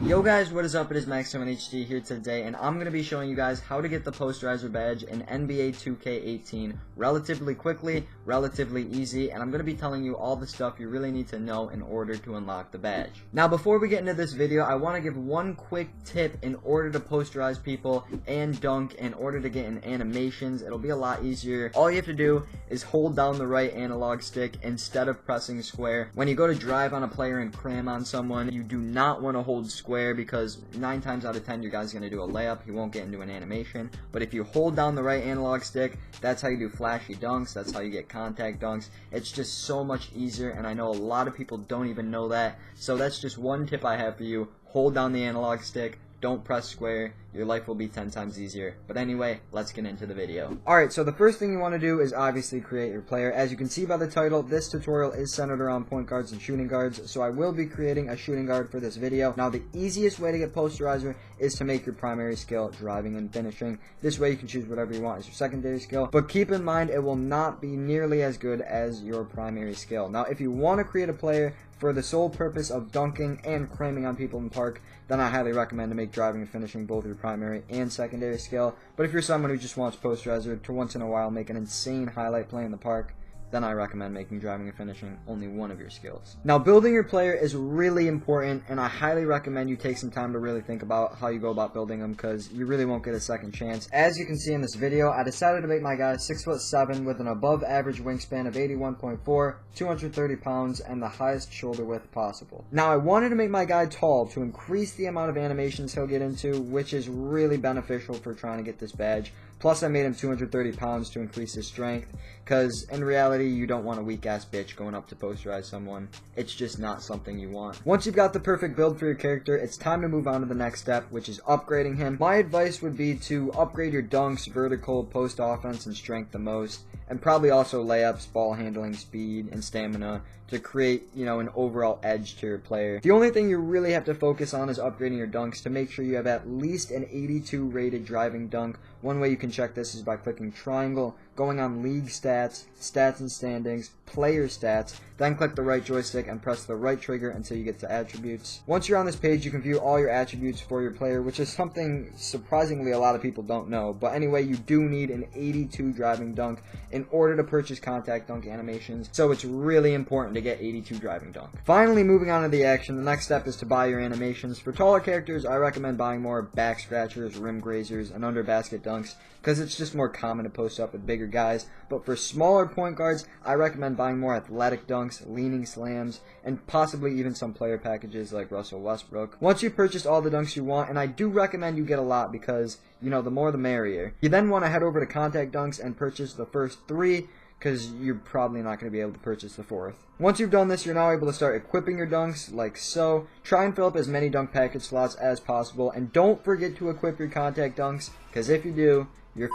Yo guys, what is up? It is MacLeod here today, and I'm going to be showing you guys how to get the Posterizer badge in NBA 2k18 relatively quickly, relatively easy, and I'm going to be telling you all the stuff you really need to know in order to unlock the badge. Now, before we get into this video, I want to give one quick tip in order to posterize people and dunk in order to get in animations. It'll be a lot easier. All you have to do is hold down the right analog stick instead of pressing square. When you go to drive on a player and cram on someone, you do not want to hold square because 9 times out of 10 your guy's going to do a layup. He won't get into an animation. But if you hold down the right analog stick, that's how you do flashy dunks. That's how you get contact dunks. It's just so much easier, and I know a lot of people don't even know that. So that's just one tip I have for you. Hold down the analog stick. Don't press square. Your life will be 10 times easier. But anyway, let's get into the video. Alright, so the first thing you want to do is obviously create your player. As you can see by the title, this tutorial is centered around point guards and shooting guards, so I will be creating a shooting guard for this video. Now, the easiest way to get Posterizer is to make your primary skill driving and finishing. This way you can choose whatever you want as your secondary skill, but keep in mind it will not be nearly as good as your primary skill. Now, if you want to create a player for the sole purpose of dunking and cramming on people in the park, then I highly recommend to make driving and finishing both your primary and secondary skill. But if you're someone who just wants Posterizer to once in a while make an insane highlight play in the park, then I recommend making driving and finishing only one of your skills. Now, building your player is really important, and I highly recommend you take some time to really think about how you go about building them, because you really won't get a second chance. As you can see in this video, I decided to make my guy 6'7" with an above average wingspan of 81.4, 230 pounds, and the highest shoulder width possible. Now, I wanted to make my guy tall to increase the amount of animations he'll get into, which is really beneficial for trying to get this badge. Plus, I made him 230 pounds to increase his strength, because in reality, you don't want a weak-ass bitch going up to posterize someone. It's just not something you want. Once you've got the perfect build for your character, it's time to move on to the next step, which is upgrading him. My advice would be to upgrade your dunks, vertical, post offense, and strength the most, and probably also layups, ball handling, speed, and stamina to create, an overall edge to your player. The only thing you really have to focus on is upgrading your dunks to make sure you have at least an 82 rated driving dunk. One way you can check this is by clicking triangle, going on league stats, stats and standings, player stats, then click the right joystick and press the right trigger until you get to attributes. Once you're on this page, you can view all your attributes for your player, which is something surprisingly a lot of people don't know. But anyway, you do need an 82 driving dunk in order to purchase contact dunk animations, so it's really important to get 82 driving dunk. Finally, moving on to the action, the next step is to buy your animations. For taller characters, I recommend buying more back scratchers, rim grazers, and under basket dunks, because it's just more common to post up with bigger guys. But for smaller point guards, I recommend buying more athletic dunks, leaning slams, and possibly even some player packages like Russell Westbrook. Once you've purchased all the dunks you want, and I do recommend you get a lot because, the more the merrier, you then want to head over to contact dunks and purchase the first 3, because you're probably not going to be able to purchase the 4th. Once you've done this, you're now able to start equipping your dunks, like so. Try and fill up as many dunk package slots as possible, and don't forget to equip your contact dunks, because if you do, you're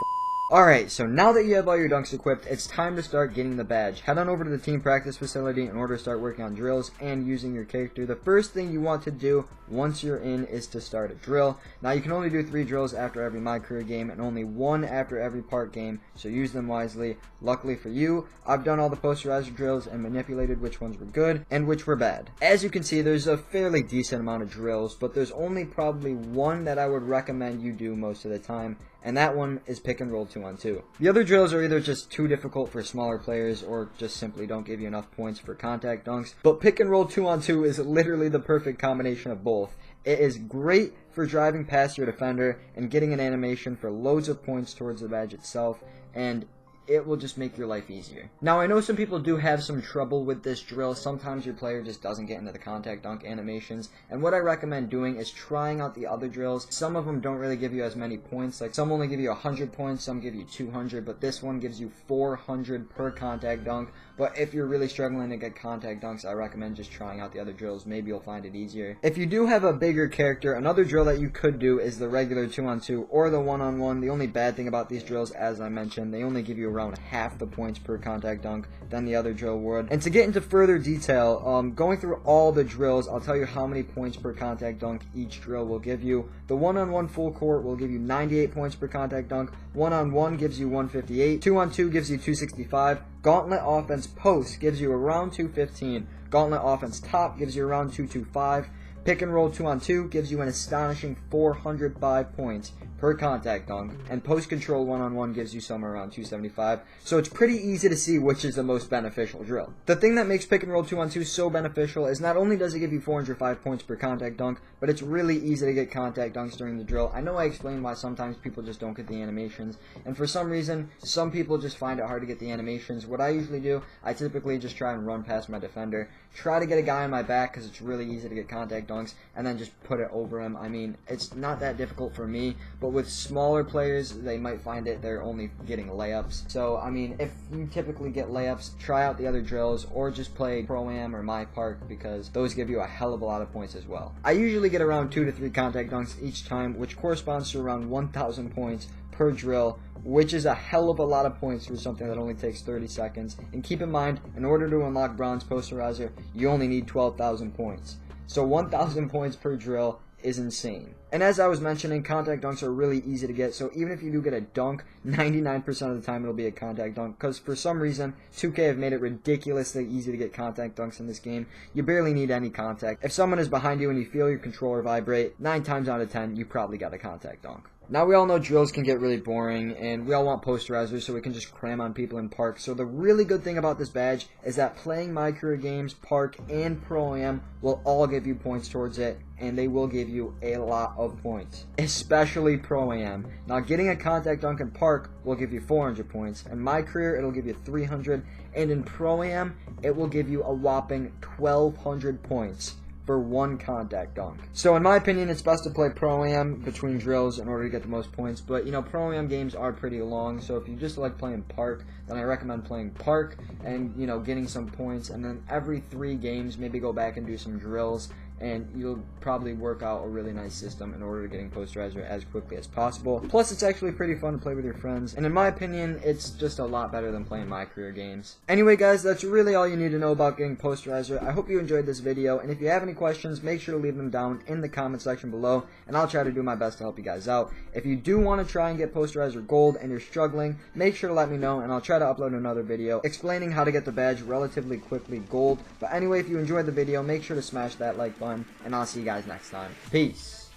Alright, so now that you have all your dunks equipped, it's time to start getting the badge. Head on over to the team practice facility in order to start working on drills and using your character. The first thing you want to do once you're in is to start a drill. Now, you can only do 3 drills after every mycareer game and only 1 after every park game, so use them wisely. Luckily for you, I've done all the posterizer drills and manipulated which ones were good and which were bad. As you can see, there's a fairly decent amount of drills, but there's only probably 1 that I would recommend you do most of the time, and that one is pick and roll 2-on-2. The other drills are either just too difficult for smaller players or just simply don't give you enough points for contact dunks, but pick and roll 2-on-2 is literally the perfect combination of both. It is great for driving past your defender and getting an animation for loads of points towards the badge itself, and it will just make your life easier. Now, I know some people do have some trouble with this drill. Sometimes your player just doesn't get into the contact dunk animations, and what I recommend doing is trying out the other drills. Some of them don't really give you as many points, like some only give you 100 points, some give you 200, but this one gives you 400 per contact dunk. But if you're really struggling to get contact dunks, I recommend just trying out the other drills. Maybe you'll find it easier. If you do have a bigger character, another drill that you could do is the regular 2-on-2 or the 1-on-1. The only bad thing about these drills, as I mentioned, they only give you around half the points per contact dunk than the other drill would. And to get into further detail, going through all the drills, I'll tell you how many points per contact dunk each drill will give you. The 1-on-1 full court will give you 98 points per contact dunk. 1-on-1 gives you 158. 2-on-2 gives you 265. Gauntlet offense post gives you around 215. Gauntlet offense top gives you around 225. Pick and roll 2-on-2 gives you an astonishing 405 points per contact dunk, and post control 1-on-1 gives you somewhere around 275, so it's pretty easy to see which is the most beneficial drill. The thing that makes pick and roll 2-on-2 so beneficial is not only does it give you 405 points per contact dunk, but it's really easy to get contact dunks during the drill. I know I explained why sometimes people just don't get the animations, and for some reason, some people just find it hard to get the animations. What I usually do, I typically just try and run past my defender, try to get a guy on my back because it's really easy to get contact dunks, and then just put it over him. I mean, it's not that difficult for me, but with smaller players, they might find it they're only getting layups. So, I mean, if you typically get layups, try out the other drills, or just play Pro-Am or My Park, because those give you a hell of a lot of points as well. I usually get around 2 to 3 contact dunks each time, which corresponds to around 1,000 points per drill, which is a hell of a lot of points for something that only takes 30 seconds. And keep in mind, in order to unlock Bronze Posterizer, you only need 12,000 points. So 1,000 points per drill is insane. And as I was mentioning, contact dunks are really easy to get, so even if you do get a dunk, 99% of the time it'll be a contact dunk, because for some reason, 2K have made it ridiculously easy to get contact dunks in this game. You barely need any contact. If someone is behind you and you feel your controller vibrate, 9 times out of 10, you probably got a contact dunk. Now, we all know drills can get really boring, and we all want posterizers so we can just cram on people in Park. So the really good thing about this badge is that playing MyCareer games, Park, and Pro-Am will all give you points towards it, and they will give you a lot of points, especially Pro-Am. Now, getting a contact dunk in Park will give you 400 points. In MyCareer, it'll give you 300, and in Pro-Am, it will give you a whopping 1,200 points for one contact dunk. So in my opinion, it's best to play Pro-Am between drills in order to get the most points, but you know, Pro-Am games are pretty long, so if you just like playing Park, then I recommend playing Park and, you know, getting some points, and then every 3 games, maybe go back and do some drills, and you'll probably work out a really nice system in order to getting Posterizer as quickly as possible. Plus, it's actually pretty fun to play with your friends, and in my opinion, it's just a lot better than playing MyCareer games. Anyway, guys, that's really all you need to know about getting Posterizer. I hope you enjoyed this video, and if you have any questions, make sure to leave them down in the comment section below, and I'll try to do my best to help you guys out. If you do want to try and get Posterizer Gold and you're struggling, make sure to let me know, and I'll try to upload another video explaining how to get the badge relatively quickly gold. But anyway, if you enjoyed the video, make sure to smash that like button, and I'll see you guys next time. Peace.